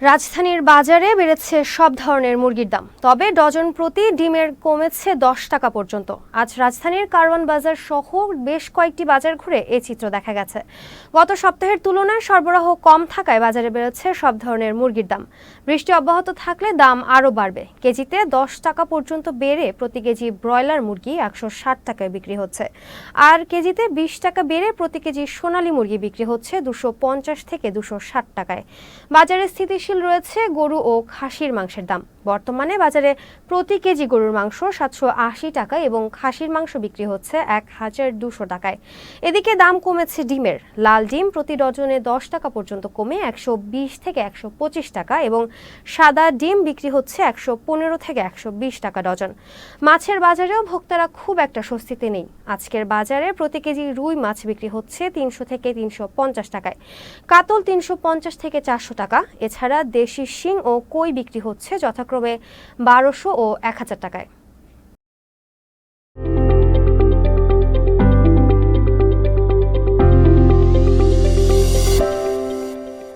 রাজধানীর বাজারে বেড়েছে সব ধরনের মুরগির দাম, তবে ডজন প্রতি ডিমের কমেছে 10 টাকা পর্যন্ত। আজ রাজধানীর কারওয়ান বাজার সহ বেশ কয়েকটি বাজার ঘুরে এই চিত্র দেখা গেছে। গত সপ্তাহের তুলনায় সরবরাহ কম থাকায় বাজারে বেড়েছে সব ধরনের মুরগির দাম। বৃষ্টি অব্যাহত থাকলে দাম আরও বাড়বে। কেজিতে 10 টাকা পর্যন্ত বেড়ে প্রতি কেজি ব্রয়লার মুরগি 160 টাকায় বিক্রি হচ্ছে, আর কেজিতে 20 টাকা বেড়ে প্রতি কেজি সোনালী মুরগি বিক্রি হচ্ছে 250 থেকে 260 টাকায়। বাজারে স্থিতিশীল রয়েছে গরু ও খাসির মাংসের দাম। বর্তমানে বাজারে প্রতি কেজি গরুর মাংস 780 টাকা এবং খাসির মাংস বিক্রি হচ্ছে 1200 টাকায়। এদিকে দাম কমেছে ডিমের। লাল ডিম প্রতি ডজনে 10 টাকা পর্যন্ত কমে 120 থেকে 125 টাকা এবং সাদা ডিম বিক্রি হচ্ছে 115 থেকে 120 টাকা ডজন। মাছের বাজারেও ভোক্তারা খুব একটা স্বস্তিতে নেই। আজকের বাজারে প্রতি কেজি রুই মাছ বিক্রি হচ্ছে 300 থেকে 350 টাকায়, কাতল 350 থেকে 400 টাকা। এছাড়া দেশি শিং ও কই বিক্রি হচ্ছে যথাক্রমে 1200 ও 1000 টাকায়।